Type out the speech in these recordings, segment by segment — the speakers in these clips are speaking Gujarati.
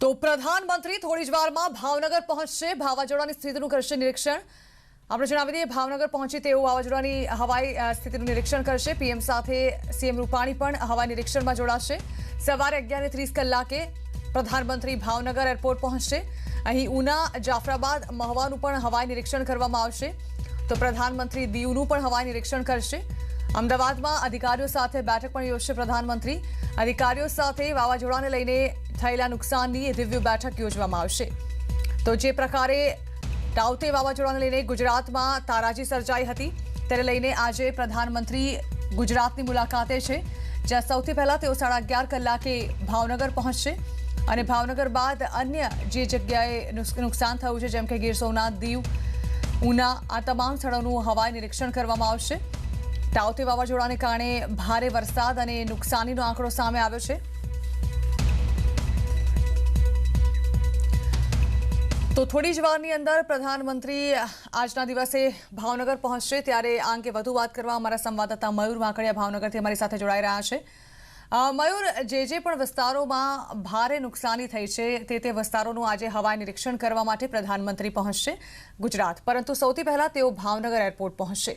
તો પ્રધાનમંત્રી થોડી જ વારમાં ભાવનગર પહોંચશે, વાવાઝોડાની સ્થિતિનું કરશે નિરીક્ષણ। આપણે જણાવી દઈએ, ભાવનગર પહોંચી તેઓ વાવાઝોડાની હવાઈ સ્થિતિનું નિરીક્ષણ કરશે। પીએમ સાથે સીએમ રૂપાણી પણ હવાઈ નિરીક્ષણમાં જોડાશે। સવારે 11:30 કલાકે પ્રધાનમંત્રી ભાવનગર એરપોર્ટ પહોંચશે। અહીં ઉના, જાફરાબાદ, મહવાનું પણ હવાઈ નિરીક્ષણ કરવામાં આવશે। તો પ્રધાનમંત્રી દીવનું પણ હવાઈ નિરીક્ષણ કરશે। અમદાવાદમાં અધિકારીઓ સાથે બેઠક પણ યોજશે પ્રધાનમંત્રી। અધિકારીઓ સાથે વાવાઝોડાને લઈને થયેલા નુકસાનની રિવ્યુ બેઠક યોજવામાં આવશે। તો જે પ્રકારે તાઉતે વાવાઝોડાને લઈને ગુજરાતમાં તારાજી સર્જાઈ હતી, તેને લઈને આજે પ્રધાનમંત્રી ગુજરાતની મુલાકાતે છે, જ્યાં સૌથી પહેલા તેઓ 11:30 કલાકે ભાવનગર પહોંચશે અને ભાવનગર બાદ અન્ય જે જગ્યાએ નુકસાન થયું છે, જેમ કે ગીર સોમનાથ, દીવ, ઉના, આ તમામ સ્થળોનું હવાઈ નિરીક્ષણ કરવામાં આવશે। તાઉતે વાવાઝોડાને કારણે ભારે વરસાદ અને નુકસાનીનો આંકડો સામે આવ્યો છે। તો થોડી જ વારની અંદર પ્રધાનમંત્રી આજના દિવસે ભાવનગર પહોંચશે, ત્યારે આ અંગે વધુ વાત કરવા અમારા સંવાદદાતા મયુર વાંકડિયા ભાવનગરથી અમારી સાથે જોડાઈ રહ્યા છે। મયુર, જે પણ વિસ્તારોમાં ભારે નુકસાની થઈ છે તે વિસ્તારોનું આજે હવાઈ નિરીક્ષણ કરવા માટે પ્રધાનમંત્રી પહોંચશે ગુજરાત, પરંતુ સૌથી પહેલા તેઓ ભાવનગર એરપોર્ટ પહોંચશે।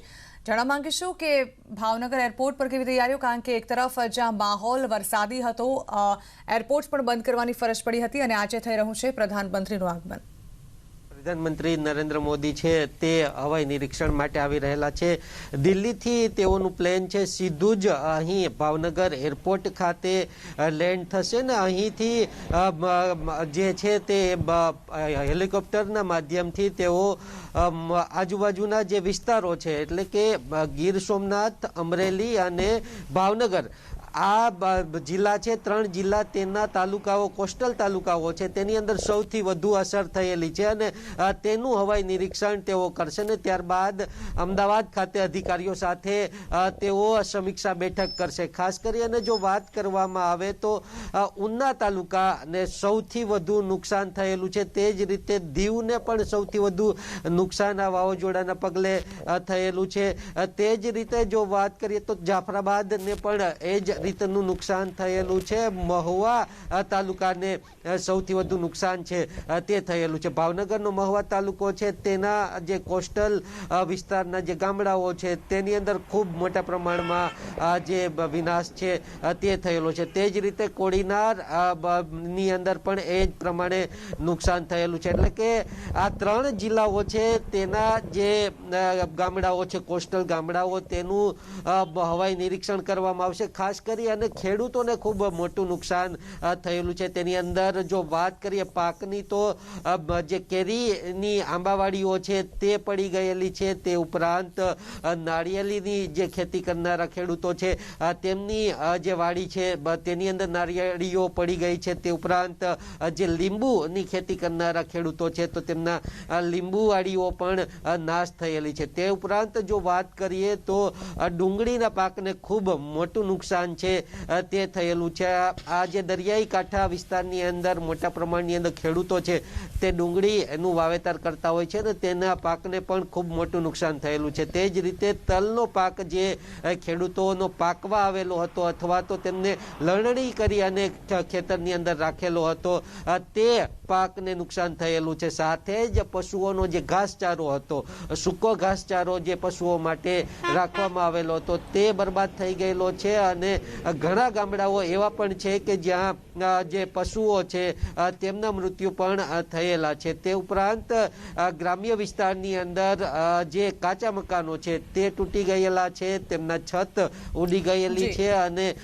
જાણવા માંગીશું કે ભાવનગર એરપોર્ટ પર કેવી તૈયારીઓ, કારણ કે એક તરફ જ્યાં માહોલ વરસાદી હતો, એરપોર્ટ પણ બંધ કરવાની ફરજ પડી હતી અને આજે થઈ રહ્યું છે પ્રધાનમંત્રીનું આગમન। પ્રધાનમંત્રી નરેન્દ્ર મોદી છે તે હવાઈ નિરીક્ષણ માટે આવી રહેલા છે। દિલ્હીથી તેઓનું પ્લેન છે સીધું જ અહીં ભાવનગર એરપોર્ટ ખાતે લેન્ડ થશે ને અહીંથી જે છે તે હેલિકોપ્ટરના માધ્યમથી તેઓ આજુબાજુના જે વિસ્તારો છે, એટલે કે ગીર સોમનાથ, અમરેલી અને ભાવનગર, આ જિલ્લા છે, 3 જિલ્લા, તેના તાલુકાઓ, કોસ્ટલ તાલુકાઓ છે, તેની અંદર સૌથી વધુ અસર થયેલી છે અને તેનું હવાઈ નિરીક્ષણ તેઓ કરશે ને ત્યારબાદ અમદાવાદ ખાતે અધિકારીઓ સાથે તેઓ સમીક્ષા બેઠક કરશે। ખાસ કરીને જો વાત કરવામાં આવે તો ઉના તાલુકાને સૌથી વધુ નુકસાન થયેલું છે, તે જ રીતે દીવને પણ સૌથી વધુ નુકસાન આ વાવાઝોડાના પગલે થયેલું છે। તે જ રીતે જો વાત કરીએ તો જાફરાબાદને પણ એ જ રીતનું નુકસાન થયેલું છે। મહુવા તાલુકાને સૌથી વધુ નુકસાન છે તે થયેલું છે। ભાવનગરનો મહુવા તાલુકો છે, તેના જે કોસ્ટલ વિસ્તારના જે ગામડાઓ છે તેની અંદર ખૂબ મોટા પ્રમાણમાં જે વિનાશ છે તે થયેલો છે। તે જ રીતે કોડીનાર ની અંદર પણ એ જ પ્રમાણે નુકસાન થયેલું છે। એટલે કે આ 3 જિલ્લાઓ છે તેના જે ગામડાઓ છે, કોસ્ટલ ગામડાઓ, તેનું હવાઈ નિરીક્ષણ કરવામાં આવશે। ખાસ કરી અને ખેડૂતોને ખૂબ મોટું નુકસાન થયેલું છે। તેની અંદર જો વાત કરીએ પાકની, તો જે કેરીની આંબાવાડીઓ છે તે પડી ગયેલી છે, તે ઉપરાંત નાળિયેરીની જે ખેતી કરનારા ખેડૂતો છે તેમની જે વાડી છે તેની અંદર નાળિયેરીઓ પડી ગઈ છે। તે ઉપરાંત જે લીંબુની ખેતી કરનારા ખેડૂતો છે તો તેમના લીંબુવાડીઓ પણ નાશ થયેલી છે। તે ઉપરાંત જો વાત કરીએ તો ડુંગળીના પાકને ખૂબ મોટું નુકસાન છે તે થયેલું છે। આ જે દરિયાઈ કાંઠા વિસ્તારની અંદર મોટા પ્રમાણની અંદર ખેડૂતો છે તે ડુંગળીનું વાવેતર કરતા હોય છે ને તેના પાકને પણ ખૂબ મોટું નુકસાન થયેલું છે। તે જ રીતે તલનો પાક જે ખેડૂતોનો પાકવા આવેલો હતો અથવા તો તેમને લણણી કરી અને ખેતરની અંદર રાખેલો હતો, તે પાકને નુકસાન થયેલું છે। સાથે જ પશુઓનો જે ઘાસચારો હતો, સૂકો ઘાસચારો જે પશુઓ માટે રાખવામાં આવેલો હતો, તે બરબાદ થઈ ગયેલો છે અને ઘણા ગામડાઓ એવા પણ છે કે જ્યાં જે પશુઓ છે તેમના મૃત્યુ પણ થયેલા છે। તે ઉપરાંત ગ્રામ્ય વિસ્તારની અંદર જે કાચા મકાનો છે તે તૂટી ગયેલા છે, તેમના છત ઉડી ગયેલી છે અને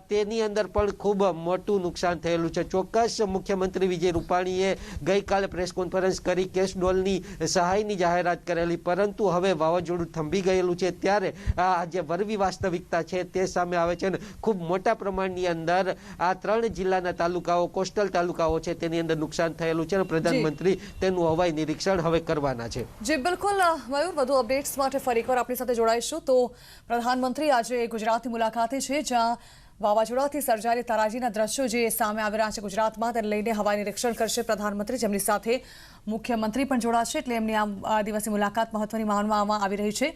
તેની અંદર પણ ખૂબ મોટું નુકસાન થયેલું છે। ચોક્કસ મુખ્યમંત્રી વિજય રૂપાણીએ ગઈકાલે પ્રેસ કોન્ફરન્સ કરી કેશ ડોલની સહાયની જાહેરાત કરેલી, પરંતુ હવે વાવાઝોડું થંભી ગયેલું છે ત્યારે આ જે વરવી વાસ્તવિકતા છે તે સામે આવે છે અને ખૂબ મોટા પ્રમાણની અંદર આ 3 જિલ્લાના તાલુકાઓ, કોસ્ટલ તાલુકાઓ છે તેની અંદર નુકસાન થયેલું છે અને પ્રધાનમંત્રી તેનું હવાઈ નિરીક્ષણ હવે કરવાના છે। જી બિલકુલ મયુર, વધુ અપડેટ્સ માટે ફરી એકવાર આપણી સાથે જોડાઈશું। તો પ્રધાનમંત્રી આજે ગુજરાતની મુલાકાતે છે, જ્યાં વાવાઝોડાથી સર્જાયેલી તારાજીના દ્રશ્યો જે સામે આવી રહ્યા છે ગુજરાતમાં, તેને લઈને હવાઈ નિરીક્ષણ કરશે પ્રધાનમંત્રી, જેમની સાથે મુખ્યમંત્રી પણ જોડાશે. એટલે એમની આ દિવસની મુલાકાત મહત્વની માનવામાં આવી રહી છે.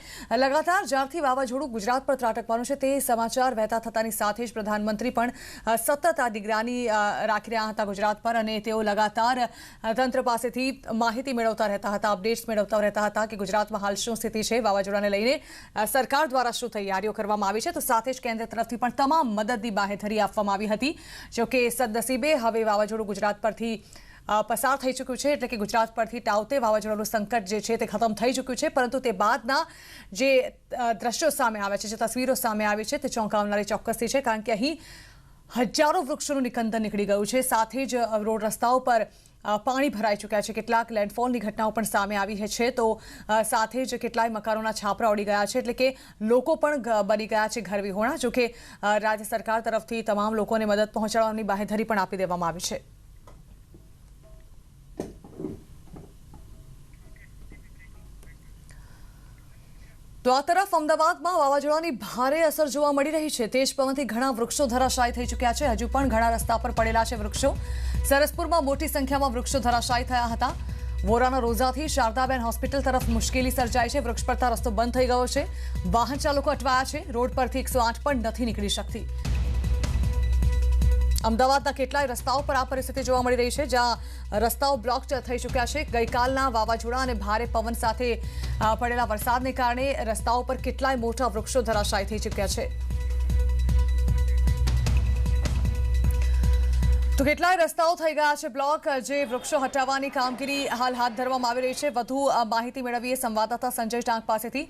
લગાતાર જ્યારથી વાવાઝોડું ગુજરાત પર ત્રાટકવાનું છે તે સમાચાર વહેતા થતાની સાથે જ પ્રધાનમંત્રી પણ સતત આ નિગરાની રાખી રહ્યા હતા ગુજરાત પર, અને તેઓ લગાતાર તંત્ર પાસેથી માહિતી મેળવતા રહેતા હતા, અપડેટ્સ મેળવતા રહેતા હતા કે ગુજરાતમાં હાલ શું સ્થિતિ છે, વાવાઝોડાને લઈને સરકાર દ્વારા શું તૈયારીઓ કરવામાં આવી છે. તો સાથે જ કેન્દ્ર તરફથી પણ તમામ મદદની બાહેધરી આપવામાં આવી હતી. જોકે સદનસીબે હવે વાવાઝોડું ગુજરાત પરથી પસાર થઈ ચૂક્યું છે, એટલે કે ગુજરાત પરથી ટાવતે વાવાઝોડાનું સંકટ જે છે તે ખતમ થઈ ચૂક્યું છે. પરંતુ તે બાદના જે દ્રશ્યો સામે આવે છે, જે તસવીરો સામે આવી છે, તે ચોંકાવનારી ચોક્કસથી છે. કારણ કે અહીં હજારો વૃક્ષોનું નિકંદન નીકળી ગયું છે. સાથે જ રોડ રસ્તાઓ પર પાણી ભરાઈ ચૂક્યા છે. કેટલાક લેન્ડફોલની ઘટનાઓ પણ સામે આવી છે. તો સાથે જ કેટલાય મકાનોના છાપરા ઉડી ગયા છે, એટલે કે લોકો પણ બની ગયા છે ઘરવિહોણા. જોકે રાજ્ય સરકાર તરફથી તમામ લોકોને મદદ પહોંચાડવાની બાહેધરી પણ આપી દેવામાં આવી છે. તો આ તરફ અમદાવાદમાં વાવાઝોડાની ભારે અસર જોવા મળી રહી છે. તેજ પવનથી ઘણા વૃક્ષો ધરાશાયી થઈ ચૂક્યા છે. હજુ પણ ઘણા રસ્તા પર પડેલા છે વૃક્ષો. સરસપુરમાં મોટી સંખ્યામાં વૃક્ષો ધરાશાયી થયા હતા. વોરાના રોઝાથી શારદાબેન હોસ્પિટલ તરફ મુશ્કેલી સર્જાઈ છે. વૃક્ષ પડતા રસ્તો બંધ થઈ ગયો છે. વાહન ચાલકો અટવાયા છે. રોડ પરથી 108 પણ નથી નીકળી શકતી. અમદાવાદના કેટલાય રસ્તાઓ પર આ પરિસ્થિતિ જોવા મળી રહી છે, જ્યાં રસ્તાઓ બ્લોક થઈ ચૂક્યા છે. ગઈકાલના વાવાઝોડા અને ભારે પવન સાથે પડેલા વરસાદને કારણે રસ્તાઓ પર કેટલાય મોટા વૃક્ષો ધરાશાયી થઈ ચૂક્યા છે. તો કેટલાય રસ્તાઓ થઈ ગયા છે બ્લોક, જે વૃક્ષો હટાવવાની કામગીરી હાલ હાથ ધરવામાં આવી રહી છે. વધુ માહિતી મેળવીએ સંવાદદાતા સંજય ટાંક પાસેથી.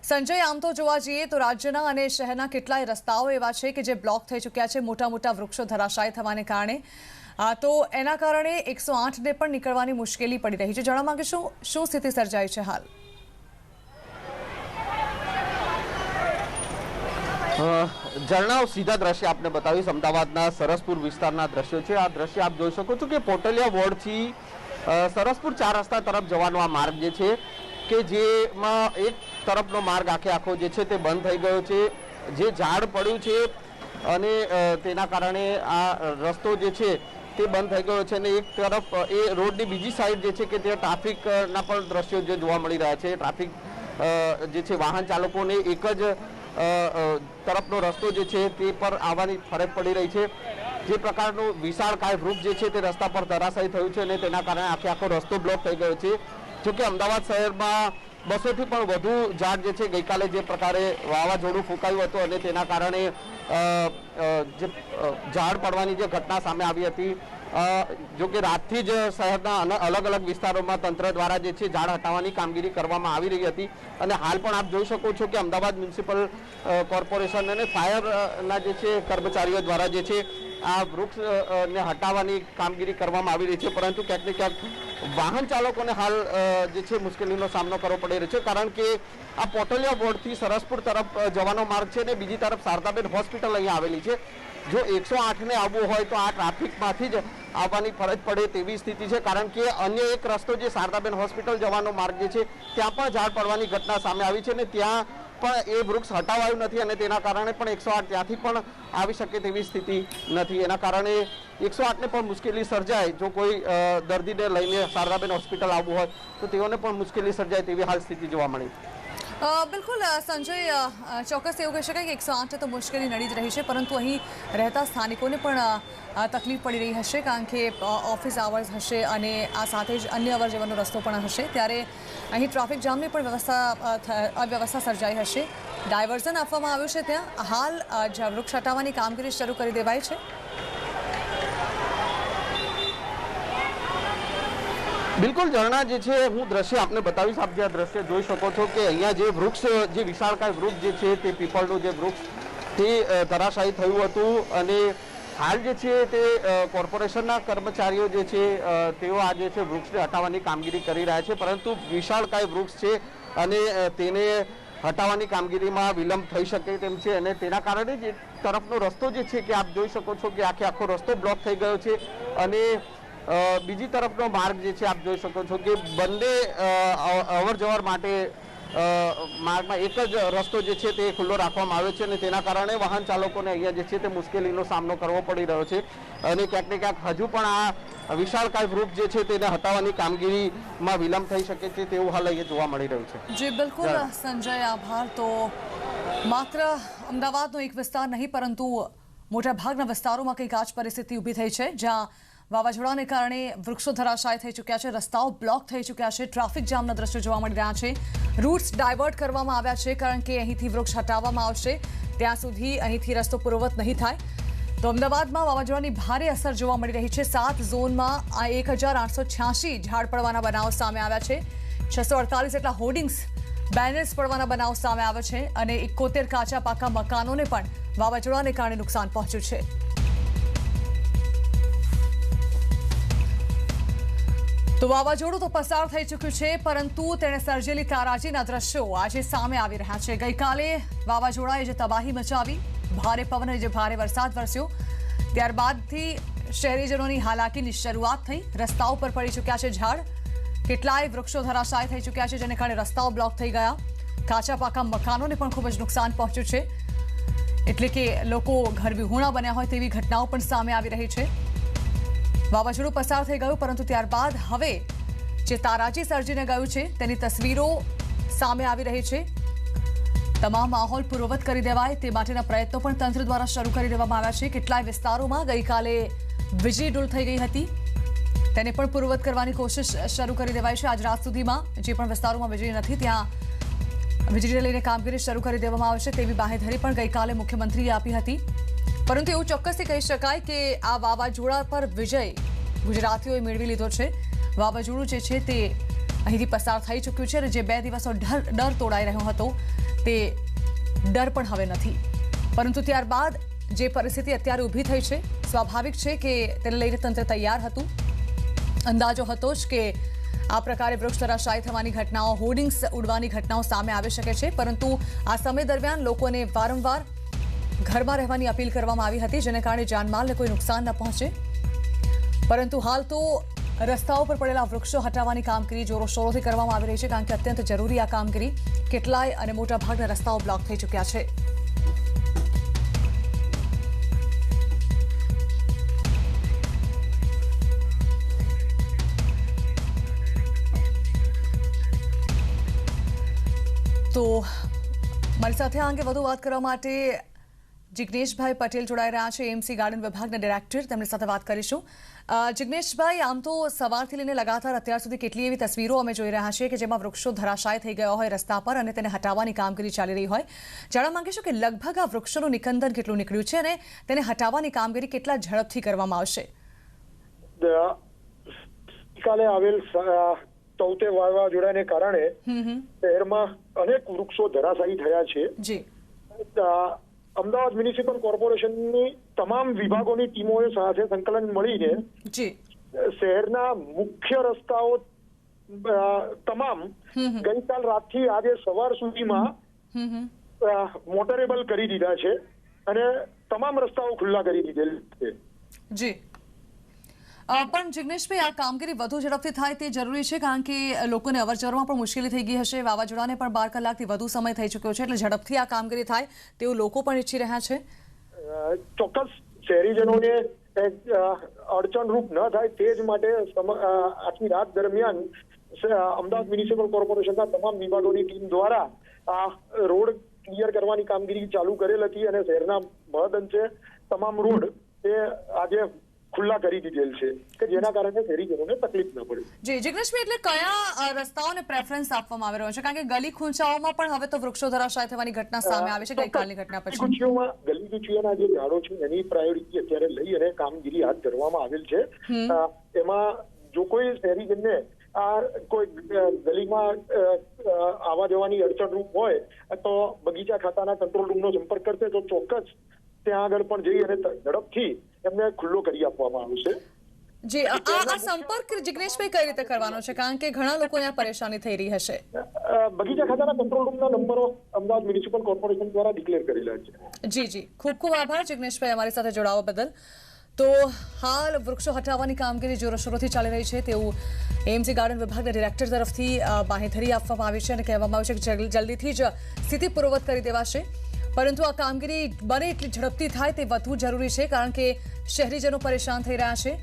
સંજય, આમ તો જોવા જઈએ તો રાજ્યના અને શહેરના કેટલાય રસ્તાઓ એવા છે કે જે બ્લોક થઈ ચૂક્યા છે મોટા મોટા વૃક્ષો ધરાશાયી થવાને કારણે. તો એના કારણે 108ને પણ નીકળવાની મુશ્કેલી પડી રહી છે. જાણવા માંગીશું શું સ્થિતિ સર્જાઈ છે હાલ? ઝરણાઓ સીધા દ્રશ્ય આપને બતાવીશ. અમદાવાદના સરસપુર વિસ્તારના દ્રશ્યો છે. આ દ્રશ્ય આપ જોઈ શકો છો કે પોટલિયા વોર્ડથી સરસપુર 4 રસ્તા તરફ જવાનો આ માર્ગ જે છે કે જેમાં એક તરફનો માર્ગ આખો જે છે તે બંધ થઈ ગયો છે. જે ઝાડ પડ્યું છે અને તેના કારણે આ રસ્તો જે છે તે બંધ થઈ ગયો છે, અને એક તરફ એ રોડની બીજી સાઈડ જે છે કે ત્યાં ટ્રાફિકના પણ દ્રશ્યો જે જોવા મળી રહ્યા છે. ટ્રાફિક જે છે વાહન ચાલકોને એક જ તરફનો રસ્તો જે છે તે પર આવવાની ફરજ પડી રહી છે. જે પ્રકારનું વિશાળકાય વૃક્ષ જે છે તે રસ્તા પર ધરાશાયી થયું છે અને તેના કારણે આખો રસ્તો બ્લોક થઈ ગયો છે. જોકે અમદાવાદ શહેરમાં 200થી પણ વધુ ઝાડ જે છે ગઈકાલે જે પ્રકારે વાવાઝોડું ફૂંકાયું હતું અને તેના કારણે જે ઝાડ પડવાની જે ઘટના સામે આવી હતી. જોકે રાતથી જ શહેરના અલગ અલગ વિસ્તારોમાં તંત્ર દ્વારા જે છે ઝાડ હટાવવાની કામગીરી કરવામાં આવી રહી હતી. અને હાલ પણ આપ જોઈ શકો છો કે અમદાવાદ મ્યુનિસિપલ કોર્પોરેશન અને ફાયરના જે છે કર્મચારીઓ દ્વારા જે છે આ વૃક્ષને હટાવવાની કામગીરી કરવામાં આવી રહી છે. પરંતુ ક્યાંક ને ક્યાંક વાહન ચાલકોને હાલ જે છે મુશ્કેલીનો સામનો કરવો પડી રહ્યો છે, કારણ કે આ પોટલિયા વોર્ડથી સરસપુર તરફ જવાનો માર્ગ છે અને બીજી તરફ શારદાબેન હોસ્પિટલ અહીંયા આવેલી છે. જો 108ને આવવું હોય તો આ ટ્રાફિકમાંથી જ આવવાની ફરજ પડે તેવી સ્થિતિ છે, કારણ કે અન્ય એક રસ્તો જે શારદાબેન હોસ્પિટલ જવાનો માર્ગ જે છે ત્યાં પણ ઝાડ પડવાની ઘટના સામે આવી છે અને ત્યાં પણ એ વૃક્ષ હટાવાયું નથી અને તેના કારણે પણ 108 ત્યાંથી પણ આવી શકે તેવી સ્થિતિ નથી. એના કારણે 108ને પણ મુશ્કેલી સર્જાય. જો કોઈ દર્દીને લઈને શારદાબેન હોસ્પિટલ આવવું હોય તો તેઓને પણ મુશ્કેલી સર્જાય તેવી હાલ સ્થિતિ જોવા મળી. બિલકુલ સંજય, ચોક્કસ એવું કહી શકાય કે 108 તો મુશ્કેલી નડી જ રહી છે, પરંતુ અહીં રહેતા સ્થાનિકોને પણ તકલીફ પડી રહી હશે, કારણ કે ઓફિસ આવર્સ હશે અને આ સાથે જ અન્ય અવર જવરનો રસ્તો પણ હશે. ત્યારે અહીં ટ્રાફિક જામની પણ અવ્યવસ્થા સર્જાઈ હશે. ડાયવર્ઝન આપવામાં આવ્યું છે. ત્યાં હાલ વૃક્ષ હટાવવાની કામગીરી શરૂ કરી દેવાઈ છે. બિલકુલ ઝરણા જે છે હું દ્રશ્ય આપને બતાવીશ. આપ જે આ દ્રશ્ય જોઈ શકો છો કે અહીંયા જે વૃક્ષ જે વિશાળકાય વૃક્ષ જે છે તે પીપળનું જે વૃક્ષ તે ધરાશાયી થયું હતું અને હાલ જે છે તે કોર્પોરેશનના કર્મચારીઓ જે છે તેઓ આ જે છે વૃક્ષને હટાવવાની કામગીરી કરી રહ્યા છે, પરંતુ વિશાળકાય વૃક્ષ છે અને તેને હટાવવાની કામગીરીમાં વિલંબ થઈ શકે તેમ છે અને તેના કારણે જે તરફનો રસ્તો જે છે કે આપ જોઈ શકો છો કે આખો રસ્તો બ્લોક થઈ ગયો છે અને બીજી તરફનો માર્ગ જે છે આપ જોઈ શકો છો કે બંને અવર જવર માટે માર્ગમાં એક જ રસ્તો જે છે તે ખુલ્લો રાખવામાં આવ્યો છે અને તેના કારણે વાહન ચાલકોને અહીંયા જે છે તે મુશ્કેલીનો સામનો કરવો પડી રહ્યો છે અને ક્યાંક ને ક્યાંક હજુ પણ આ વિશાળકાય વૃક્ષ જે છે તેને હટાવવાની કામગીરીમાં વિલંબ થઈ શકે છે તેવું હાલ અહીંયા જોવા મળી રહ્યું છે. જી બિલકુલ સંજય, આભાર. તો માત્ર અમદાવાદનો એક વિસ્તાર નહીં પરંતુ મોટાભાગના વિસ્તારોમાં કંઈક આ જ પરિસ્થિતિ ઊભી થઈ છે, જ્યાં વાવાઝોડાને કારણે વૃક્ષો ધરાશાય થઈ ચૂક્યા છે, રસ્તાઓ બ્લોક થઈ ચૂક્યા છે, ટ્રાફિક જામના દ્રશ્યો જોવા મળી રહ્યા છે, રૂટ્સ ડાયવર્ટ કરવામાં આવ્યા છે કારણ કે અહીંથી વૃક્ષ હટાવવામાં આવશે ત્યાં સુધી અહીંથી રસ્તો પૂર્વવત નહીં થાય. તો અમદાવાદમાં વાવાઝોડાની ભારે અસર જોવા મળી રહી છે. 7 ઝોનમાં આ 1886 ઝાડ પડવાના બનાવો સામે આવ્યા છે, 648 જેટલા હોર્ડિંગ્સ બેનર્સ પડવાના બનાવો સામે આવ્યા છે અને 71 કાચા પાકા મકાનોને પણ વાવાઝોડાને કારણે નુકસાન પહોંચ્યું છે. તો વાવાઝોડું તો પસાર થઈ ચૂક્યું છે પરંતુ તેણે સર્જેલી તારાજીના દ્રશ્યો આજે સામે આવી રહ્યા છે. ગઈકાલે વાવાઝોડાએ જે તબાહી મચાવી, ભારે પવન જે ભારે વરસાદ વરસ્યો, ત્યારબાદથી શહેરીજનોની હાલાકીની શરૂઆત થઈ. રસ્તાઓ પર પડી ચૂક્યા છે ઝાડ, કેટલાય વૃક્ષો ધરાશાય થઈ ચૂક્યા છે જેને કારણે રસ્તાઓ બ્લોક થઈ ગયા. કાચા પાકા મકાનોને પણ ખૂબ જ નુકસાન પહોંચ્યું છે, એટલે કે લોકો ઘર વિહોણા બન્યા હોય તેવી ઘટનાઓ પણ સામે આવી રહી છે. વાવાઝોડું પસાર થઈ ગયું પરંતુ ત્યારબાદ હવે જે તારાજી સર્જીને ગયું છે તેની તસવીરો સામે આવી રહી છે. તમામ માહોલ પૂર્વવત કરી દેવાય તે માટેના પ્રયત્નો પણ તંત્ર દ્વારા શરૂ કરી દેવામાં આવ્યા છે. કેટલાય વિસ્તારોમાં ગઈકાલે વીજળી ડૂલ થઈ ગઈ હતી, તેને પણ પૂર્વવત કરવાની કોશિશ શરૂ કરી દેવાય છે. આજ રાત સુધીમાં જે પણ વિસ્તારોમાં વીજળી નથી ત્યાં વીજળીને લઈને કામગીરી શરૂ કરી દેવામાં આવશે તેવી બાહેધરી પણ ગઈકાલે મુખ્યમંત્રીએ આપી હતી. પરંતુ એવું ચોક્કસથી કહી શકાય કે આ વાવાઝોડા પર વિજય ગુજરાતીઓએ મેળવી લીધો છે. વાવાઝોડું જે છે તે અહીંથી પસાર થઈ ચૂક્યું છે અને જે 2 દિવસનો ડર તોડાઈ રહ્યો હતો તે ડર પણ હવે નથી. પરંતુ ત્યારબાદ જે પરિસ્થિતિ અત્યારે ઊભી થઈ છે, સ્વાભાવિક છે કે તેને લઈને તંત્ર તૈયાર હતું. અંદાજો હતો જ કે આ પ્રકારે વૃક્ષ ધરાશાયી થવાની ઘટનાઓ, હોર્ડિંગ્સ ઉડવાની ઘટનાઓ સામે આવી શકે છે. પરંતુ આ સમય દરમિયાન લોકોને વારંવાર ઘરમાં રહેવાની અપીલ કરવામાં આવી હતી જેને કારણે જાનમાલને કોઈ નુકસાન ન પહોંચે. પરંતુ હાલ તો રસ્તાઓ પર પડેલા વૃક્ષો હટાવવાની કામગીરી જોરોશોરોથી કરવામાં આવી રહી છે કારણ કે અત્યંત જરૂરી આ કામગીરી. કેટલાય અને મોટા ભાગના રસ્તાઓ બ્લોક થઈ ચૂક્યા છે. તો મારી સાથે આ અંગે વધુ વાત કરવા માટે જિગ્નેશભાઈ પટેલ જોડાઈ રહ્યા છે, એએમસી ગાર્ડન વિભાગના ડિરેક્ટર. તેમની સાથે વાત કરીશું. જિગ્નેશભાઈ, આમ તો સવારથી લઈને લગાતાર અત્યાર સુધી કેટલી એવી તસવીરો અમે જોઈ રહ્યા છીએ કે જેમાં વૃક્ષો ધરાશાય થઈ ગયા હોય રસ્તા પર અને તેને હટાવવાની કામગીરી ચાલી રહી હોય. જાણવા માંગીશું કે લગભગ આ વૃક્ષોનું નિકંદન કેટલું નીકળ્યું છે અને તેને હટાવવાની કામગીરી કેટલા ઝડપથી કરવામાં આવશે? કાલે આવેલ તૌતે વાવાઝોડાને કારણે શહેરમાં અનેક વૃક્ષો ધરાશાયી થયા છે. જી, અમદાવાદ મ્યુનિસિપલ કોર્પોરેશનની તમામ વિભાગોની ટીમોએ સાથે સંકલન મળીને શહેરના મુખ્ય રસ્તાઓ તમામ ગઈકાલ રાતથી આજે સવાર સુધીમાં મોટરેબલ કરી દીધા છે અને તમામ રસ્તાઓ ખુલ્લા કરી દીધેલ છે. જી, પણ જિગ્નેશભાઈ, આ કામગીરી વધુ ઝડપથી થાય તે જરૂરી છે કારણ કે લોકોને અવરજવરમાં પણ મુશ્કેલી થઈ ગઈ હશે. વાવાઝોડાને પણ 12 કલાકથી વધુ સમય થઈ ચૂક્યો છે એટલે ઝડપથી આ કામગીરી થાય તેવું લોકો પણ ઈચ્છી રહ્યા છે. ચોક્કસ શહેરીજનોને અડચણરૂપ ન થાય તે જ માટે આખી રાત દરમિયાન અમદાવાદ મ્યુનિસિપલ કોર્પોરેશનના તમામ વિભાગોની ટીમ દ્વારા આ રોડ ક્લિયર કરવાની કામગીરી ચાલુ કરેલ હતી અને શહેરના મહદ અંશે તમામ રોડ તે આજે ખુલ્લા કરી દીધેલ છે કે જેના કારણે શહેરીજનોને તકલીફ ન પડે. જી જિગ્નેશભાઈ, એટલે કયા રસ્તાઓને પ્રેફરન્સ આપવામાં આવી રહ્યો છે કારણ કે ગલી ખૂંચાઓમાં પણ હવે તો વૃક્ષો ધરાશાય થવાની ઘટના સામે આવે છે ગઈકાલની ઘટના પછી? ગલી ગુચીઓના જે ઝાડો છે એની પ્રાયોરિટી અત્યારે લઈ અને કામગીરી હાથ ધરવામાં આવેલ છે. એમાં જો કોઈ શહેરીજનને આ કોઈ ગલીમાં આવવા જવાની અડચણરૂપ હોય તો બગીચા ખાતાના કંટ્રોલ રૂમનો સંપર્ક કરશે તો ચોક્કસ ત્યાં આગળ પણ જઈ અને ઝડપથી એમને ખુલ્લો કરી આપવામાં આવશે. જી, આ સંપર્ક જિગ્નેશભાઈ કઈ રીતે કરવાનો છે કારણ કે ઘણા લોકોને આ પરેશાની થઈ રહી હશે? બગીચા ખાતાના કંટ્રોલ રૂમના નંબરો અમદાવાદ મ્યુનિસિપલ કોર્પોરેશન દ્વારા ડિક્લેર કરેલા છે. જી જી, ખૂબ ખૂબ આભાર જિગ્નેશભાઈ અમારી સાથે જોડાવા બદલ. તો હાલ વૃક્ષો હટાવવાની કામગીરી જોરશોરોથી ચાલી રહી છે તેવું એએમસી ગાર્ડન વિભાગના ડિરેક્ટર તરફથી બાંહેધરી આપવામાં આવી છે અને કહેવામાં આવ્યું છે કે જલ્દીથી જ સ્થિતિ પૂર્વવત કરી દેવાશે, પરંતુ આ કામગીરી બને એટલી ઝડપથી થાય તે વધુ જરૂરી છે, કારણ કે શહેરીજનો પરેશાન થઈ રહ્યા છે.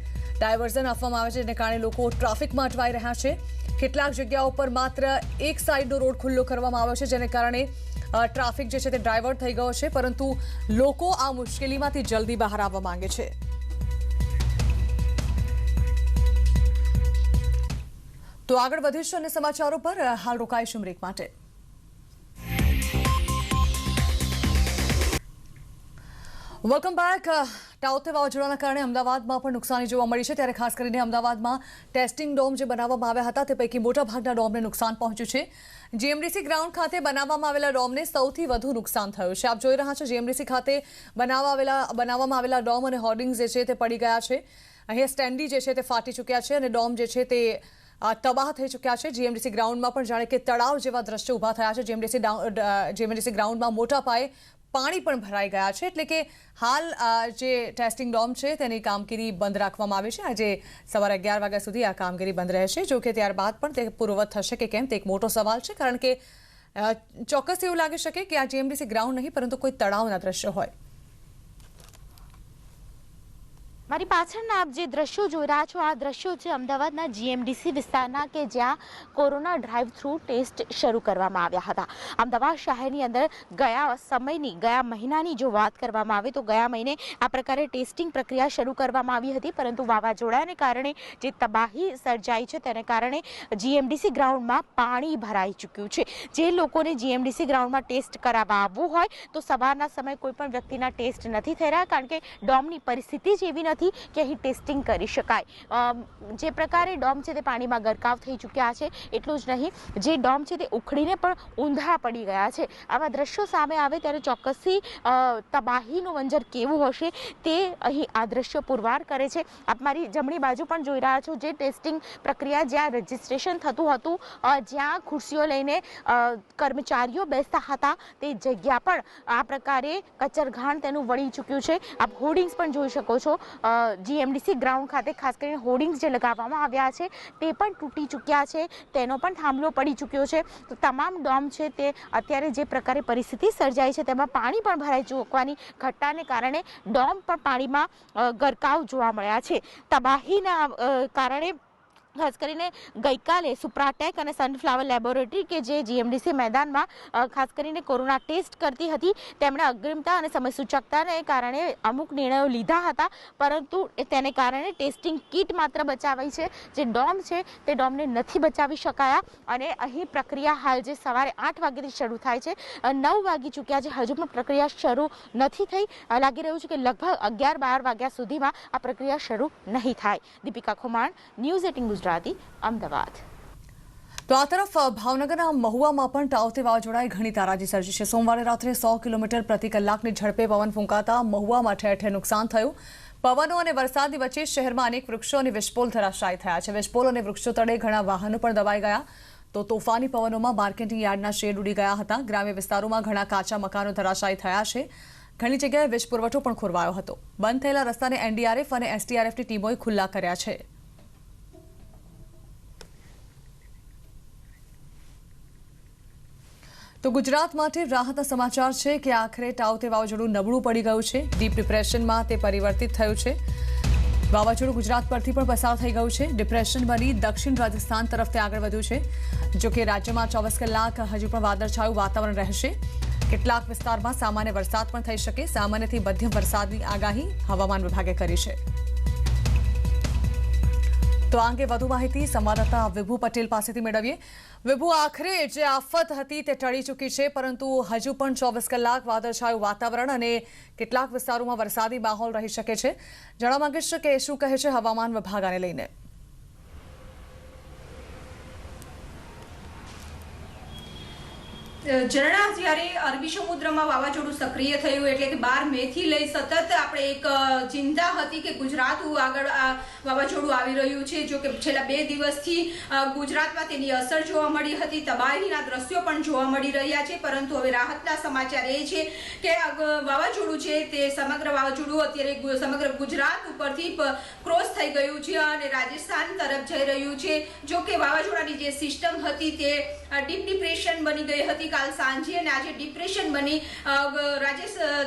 ડાયવર્ઝન આપવામાં આવે છે જેને કારણે લોકો ટ્રાફિકમાં અટવાઈ રહ્યા છે. કેટલાક જગ્યાઓ પર માત્ર એક સાઈડનો રોડ ખુલ્લો કરવામાં આવ્યો છે, જેને કારણે ટ્રાફિક જે છે તે ડાયવર્ટ થઈ ગયો છે, પરંતુ લોકો આ મુશ્કેલીમાંથી જલ્દી બહાર આવવા માંગે છે. તો આગળ વધીશું અને સમાચારો પર હાલ રોકાઈશું બ્રેક માટે. Welcome back. તાઉતે વાવાઝોડાના કારણે અમદાવાદમાં પણ નુકસાની જોવા મળી છે, ત્યારે ખાસ કરીને અમદાવાદમાં ટેસ્ટિંગ ડોમ જે બનાવવામાં આવ્યા હતા તે પૈકી મોટાભાગના ડોમને નુકસાન પહોંચ્યું છે. જીએમડીસી ગ્રાઉન્ડ ખાતે બનાવવામાં આવેલા ડોમને સૌથી વધુ નુકસાન થયું છે. આપ જોઈ રહ્યા છો જીએમડીસી ખાતે બનાવવામાં આવેલા ડોમ અને હોર્ડિંગ્સ જે છે તે પડી ગયા છે. અહીંયા સ્ટેન્ડી જે છે તે ફાટી ચૂક્યા છે અને ડોમ જે છે તે તબાહ થઈ ચૂક્યા છે. જીએમડીસી ગ્રાઉન્ડમાં પણ જાણે કે તળાવ જેવા દ્રશ્યો ઊભા થયા છે. જીએમડીસી ગ્રાઉન્ડમાં મોટા પાયે પાણી પણ ભરાઈ ગયા છે, એટલે કે હાલ જે ટેસ્ટિંગ ડોમ છે તેની કામગીરી બંધ રાખવામાં આવી છે. આજે સવારે 11 વાગ્યા સુધી આ કામગીરી બંધ રહેશે. જો કે ત્યારબાદ પણ તે પૂર્વવત થશે કે કેમ તે એક મોટો સવાલ છે, કારણ કે ચોક્કસ એવું લાગી શકે કે આ જીએમડીસી ગ્રાઉન્ડ નહીં પરંતુ કોઈ તળાવના દ્રશ્યો હોય. મારી પાછળના આપ જે દ્રશ્યો જોઈ રહ્યા છો આ દ્રશ્યો છે અમદાવાદના જીએમડીસી વિસ્તારના, કે જ્યાં કોરોના ડ્રાઈવ થ્રુ ટેસ્ટ શરૂ કરવામાં આવ્યા હતા. અમદાવાદ શહેરની અંદર ગયા મહિનાની જો વાત કરવામાં આવે તો ગયા મહિને આ પ્રકારે ટેસ્ટિંગ પ્રક્રિયા શરૂ કરવામાં આવી હતી, પરંતુ વાવાઝોડાને કારણે જે તબાહી સર્જાઈ છે તેને કારણે જીએમડીસી ગ્રાઉન્ડમાં પાણી ભરાઈ ચૂક્યું છે. જે લોકોને જીએમડીસી ગ્રાઉન્ડમાં ટેસ્ટ કરાવવા આવવું હોય તો સવારના સમયે કોઈ પણ વ્યક્તિના ટેસ્ટ નથી થઈ રહ્યા, કારણ કે ડોમની પરિસ્થિતિ જ એવી નથી કે અહીં ટેસ્ટિંગ કરી શકાય. જે પ્રકારે ડોમ છે તે પાણીમાં ગરકાવ થઈ ચૂક્યા છે, એટલું જ નહીં જે ડોમ છે તે ઉખડીને પણ ઊંધા પડી ગયા છે. આવા દ્રશ્યો સામે આવે ત્યારે ચોક્કસથી તબાહીનું મંજર કેવું હશે તે અહીં આ દ્રશ્યો પુરવાર કરે છે. આપ મારી જમણી બાજુ પણ જોઈ રહ્યા છો જે ટેસ્ટિંગ પ્રક્રિયા જ્યાં રજીસ્ટ્રેશન થતું હતું, જ્યાં ખુરશીઓ લઈને કર્મચારીઓ બેસતા હતા, તે જગ્યા પણ આ પ્રકારે કચરઘાણ તેનું વળી ચૂક્યું છે. આપ હોર્ડિંગ્સ પણ જોઈ શકો છો. જીએમડીસી ગ્રાઉન્ડ ખાતે ખાસ કરીને હોર્ડિંગ્સ જે લગાવવામાં આવ્યા છે તે પણ તૂટી ચૂક્યા છે, તેનો પણ થાંભલો પડી ચૂક્યો છે. તો તમામ ડોમ છે તે અત્યારે જે પ્રકારે પરિસ્થિતિ સર્જાઈ છે તેમાં પાણી પણ ભરાઈ ચૂકવાની ઘટનાને કારણે ડોમ પણ પાણીમાં ગરકાવ જોવા મળ્યા છે. તબાહીના કારણે ખાસ કરીને ગઈકાલે સુપ્રાટેક અને સનફ્લાવર લેબોરેટરી કે જે જીએમડીસી મેદાનમાં ખાસ કરીને કોરોના ટેસ્ટ કરતી હતી, તેમણે અગ્રિમતા અને સમયસૂચકતાને કારણે અમુક નિર્ણયો લીધા હતા, પરંતુ તેને કારણે ટેસ્ટિંગ કીટ માત્ર બચાવાઈ છે. જે ડોમ છે તે ડોમને નથી બચાવી શકાયા અને અહીં પ્રક્રિયા હાલ જે સવારે 8 વાગ્યાથી શરૂ થાય છે, 9 વાગી ચૂક્યા છે, હજુ પણ પ્રક્રિયા શરૂ નથી થઈ. લાગી રહ્યું છે કે લગભગ 11-12 વાગ્યા સુધીમાં આ પ્રક્રિયા શરૂ નહીં થાય. દીપિકા ખુમાણ, ન્યૂઝ 18 ગુજરાતી, અમદાવાદ. તો આ તરફ ભાવનગરના મહુવામાં પણ તાઉતે વાવાઝોડાએ ઘણી તારાજી સર્જી છે. સોમવારે રાત્રે 100 કિલોમીટર પ્રતિ કલાકની ઝડપે પવન ફૂંકાતા મહુવામાં ઠેર ઠેર નુકસાન થયું. પવનો અને વરસાદની વચ્ચે શહેરમાં અનેક વૃક્ષો અને વિસ્ફોલ ધરાશાયી થયા છે. વિસ્ફોલ અને વૃક્ષો તળે ઘણા વાહનો પણ દબાઈ ગયા. તો તોફાની પવનોમાં માર્કેટિંગ યાર્ડના શેડ ઉડી ગયા હતા. ગ્રામ્ય વિસ્તારોમાં ઘણા કાચા મકાનો ધરાશાયી થયા છે. ઘણી જગ્યાએ વીજ પુરવઠો પણ ખોરવાયો હતો. બંધ થયેલા રસ્તાને એનડીઆરએફ અને એસડીઆરએફની ટીમોએ ખુલ્લા કર્યા છે. તો ગુજરાત માટે રાહતના સમાચાર છે કે આખરે તાઉતે વાવાઝોડું નબળું પડી ગયું છે. ડીપ ડિપ્રેશનમાં તે પરિવર્તિત થયું છે. વાવાઝોડું ગુજરાત પરથી પણ પસાર થઈ ગયું છે. ડિપ્રેશન બની દક્ષિણ રાજસ્થાન તરફ તે આગળ વધ્યું છે. જો કે રાજ્યમાં 24 કલાક હજુ પણ વાદળછાયું વાતાવરણ રહેશે. કેટલાક વિસ્તારમાં સામાન્ય વરસાદ પણ થઈ શકે. સામાન્યથી મધ્યમ વરસાદની આગાહી હવામાન વિભાગે કરી છે. તો આ અંગે વધુ માહિતી સંવાદદાતા વિભુ પટેલ પાસેથી મેળવીએ. વિભુ, આખરે જે આફત હતી તે ટળી ચૂકી છે, પરંતુ હજુ પણ 24 કલાક વાદળછાયું વાતાવરણ અને કેટલાક વિસ્તારોમાં વરસાદી માહોલ રહી શકે છે. જાણવા માંગીશ કે શું કહે છે હવામાન વિભાગ આને લઈને? ઝરણા જ્યારે અરબી સમુદ્રમાં વાવાઝોડું સક્રિય થયું એટલે કે 12 મેથી લઈ સતત આપણે એક ચિંતા હતી કે ગુજરાત આગળ આ વાવાઝોડું આવી રહ્યું છે. જો કે છેલ્લા 2 દિવસથી ગુજરાતમાં તેની અસર જોવા મળી હતી, તબાહીના દ્રશ્યો પણ જોવા મળી રહ્યા છે. પરંતુ હવે રાહતના સમાચાર એ છે કે વાવાઝોડું છે તે સમગ્ર વાવાઝોડું અત્યારે સમગ્ર ગુજરાત ઉપરથી ક્રોસ થઈ ગયું છે અને રાજસ્થાન તરફ જઈ રહ્યું છે. જો કે વાવાઝોડાની જે સિસ્ટમ હતી તે ડીપ ડિપ્રેશન બની ગઈ હતી કાલ સાંજે અને આજે ડિપ્રેશન બની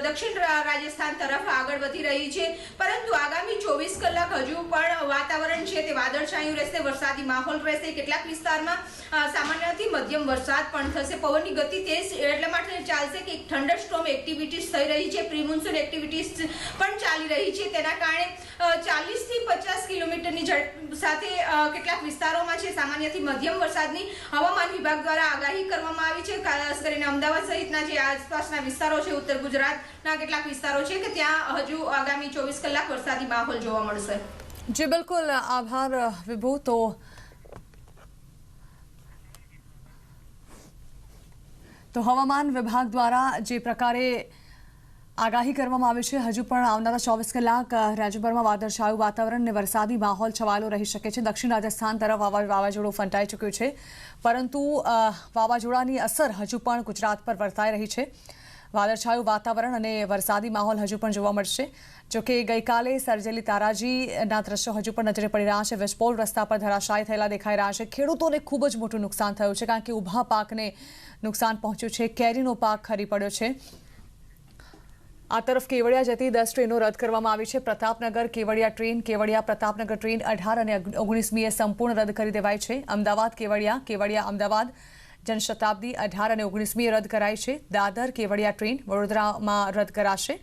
દક્ષિણ રાજસ્થાન તરફ આગળ વધી રહી છે. પરંતુ આગામી 24 કલાક હજુ પણ વાતાવરણ છે તે વાદળછાયું રહેશે, વરસાદી માહોલ રહેશે. કેટલાક વિસ્તારમાં સામાન્યથી મધ્યમ વરસાદ પણ થશે. પવનની ગતિ તેજ એટલા માટે ચાલશે કે થંડરસ્ટોર્મ એક્ટિવિટીઝ થઈ રહી છે, પ્રી-મોન્સૂન એક્ટિવિટીઝ પણ ચાલી રહી છે. તેના કારણે 40 થી 50 કિલોમીટરની ઝડપ સાથે કેટલાક વિસ્તારોમાં છે સામાન્યથી મધ્યમ વરસાદની હવામાન વિભાગ દ્વારા આગાહી કરવામાં આવી છે. ખાસ કરીને અમદાવાદ સહિતના જે આસપાસના વિસ્તારો છે, ઉત્તર ગુજરાતના કેટલાક વિસ્તારો છે કે ત્યાં હજુ આગામી 24 કલાક વરસાદી માહોલ જોવા મળશે. જી બિલકુલ, આભાર વિભુ. તો હવામાન વિભાગ દ્વારા જે પ્રકારે આગાહી કરવામાં આવી છે, હજુ પણ આવનારા 24 કલાક રાજ્યભરમાં વાદળછાયું વાતાવરણ અને વરસાદી માહોલ છવાયેલો રહી શકે છે. દક્ષિણ રાજસ્થાન તરફ વાવાઝોડું ફંટાઈ ચૂક્યું છે, પરંતુ વાવાઝોડાની અસર હજુ પણ ગુજરાત પર વર્તાઈ રહી છે. વાદળછાયું વાતાવરણ અને વરસાદી માહોલ હજુ પણ જોવા મળશે. જોકે ગઈકાલે સર્જેલી તારાજીના દ્રશ્યો હજુ પણ નજરે પડી રહ્યા છે. વિસ્ફોટ રસ્તા પર ધરાશાયી થયેલા દેખાઈ રહ્યા છે. ખેડૂતોને ખૂબ જ મોટું નુકસાન થયું છે, કારણ કે ઊભા પાકને નુકસાન પહોંચ્યું છે. કેરીનો પાક ખરી પડ્યો છે. આ તરફ કેવડિયા જતી 10 ટ્રેનો રદ કરવામાં આવી છે. પ્રતાપનગર કેવડિયા ટ્રેન, કેવડિયા પ્રતાપનગર ટ્રેન 18 અને 19મીએ સંપૂર્ણ રદ કરી દેવાઈ છે. અમદાવાદ કેવડિયા, કેવડિયા અમદાવાદ જનશતાબ્દી 18 અને 19મીએ રદ કરાઈ છે. દાદર કેવડિયા ટ્રેન વડોદરામાં રદ કરાશે.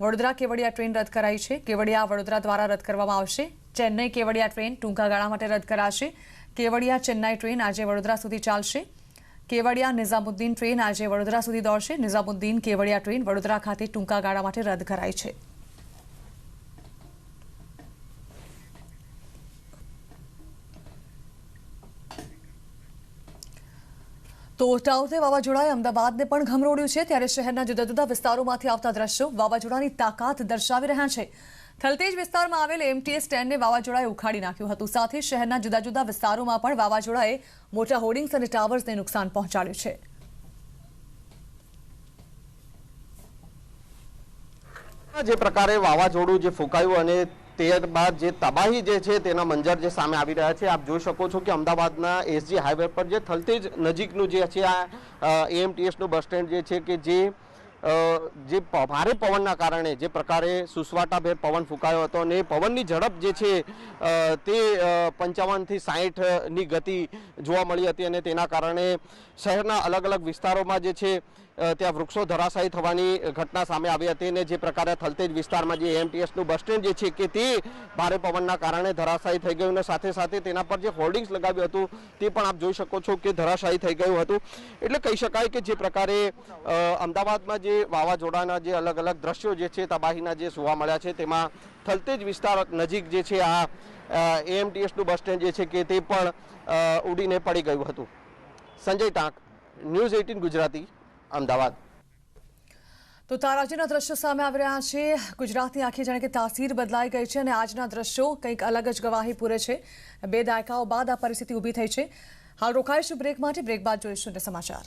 વડોદરા કેવડિયા ટ્રેન રદ કરાઈ છે. કેવડિયા વડોદરા દ્વારા રદ કરવામાં આવશે. ચેન્નઈ કેવડિયા ટ્રેન ટૂંકા ગાળા માટે રદ કરાશે. કેવડિયા ચેન્નઈ ટ્રેન આજે વડોદરા સુધી ચાલશે. કેવડિયા નિઝામુદ્દીન ટ્રેન આજે વડોદરા સુધી દોડશે. નિઝામુદ્દીન કેવડિયા ટ્રેન વડોદરા ખાતે ટૂંકા ગાળા માટે રદ કરાઈ છે. તો તાઉતે વાવાઝોડાએ અમદાવાદને પણ ઘમરોડ્યું છે. ત્યારે શહેરના જુદા જુદા વિસ્તારોમાંથી આવતા દ્રશ્યો વાવાઝોડાની તાકાત દર્શાવી રહ્યા છે. થલતેજ વિસ્તારમાં આવેલ એમટીએસ સ્ટેન્ડને વાવાઝોડાએ ઉખાડી નાખ્યું હતું. સાથે શહેરના જુદા જુદા વિસ્તારોમાં પણ વાવાઝોડાએ મોટા હોર્ડિંગ્સ અને ટાવર્સને નુકસાન પહોંચાડ્યું છે. જે પ્રકારે વાવાઝોડું જે ફૂંકાયું અને ત્યારબાદ જે તબાહી જે છે તેના મંજર જે સામે આવી રહ્યા છે. આપ જોઈ શકો છો કે અમદાવાદના એસજી હાઈવે પર જે થલતેજ નજીકનું જે છે આ એએમટીએસનું બસ સ્ટેન્ડ જે છે કે જે ભારે પવનના કારણે જે પ્રકારે સુસવાટાભેર પવન ફૂંકાયો હતો અને પવનની ઝડપ જે છે તે 55 થી 60ની ગતિ જોવા મળી હતી અને તેના કારણે શહેરના અલગ અલગ વિસ્તારોમાં જે છે ત્યાં વૃક્ષો ધરાશાયી થવાની ઘટના સામે આવી હતી અને જે પ્રકારે થલતેજ વિસ્તારમાં જે એએમટીએસનું બસ સ્ટેન્ડ જે છે કે તે ભારે પવનના કારણે ધરાશાયી થઈ ગયું અને સાથે સાથે તેના પર જે હોર્ડિંગ્સ લગાવ્યું હતું તે પણ આપ જોઈ શકો છો કે ધરાશાયી થઈ ગયું હતું. એટલે કહી શકાય કે જે પ્રકારે અમદાવાદમાં જે વાવાઝોડાના જે અલગ અલગ દ્રશ્યો જે છે તબાહીના જે જોવા મળ્યા છે તેમાં થલતેજ વિસ્તાર નજીક જે છે આ એએમટીએસનું બસ સ્ટેન્ડ જે છે કે તે પણ ઉડીને પડી ગયું હતું. સંજય ટાંક, ન્યૂઝ 18 ગુજરાતી, અમદાવાદ. તો તારાજીના દ્રશ્યો સામે આવી રહ્યા છે. ગુજરાતની આખી જાણે કે તાસીર બદલાઈ ગઈ છે અને આજના દ્રશ્યો કંઈક અલગ જ ગવાહી પૂરે છે. 2 દાયકાઓ બાદ આ પરિસ્થિતિ ઊભી થઈ છે. હાલ રોકાઈશું બ્રેક માટે. બ્રેક બાદ જોઈશું સમાચાર.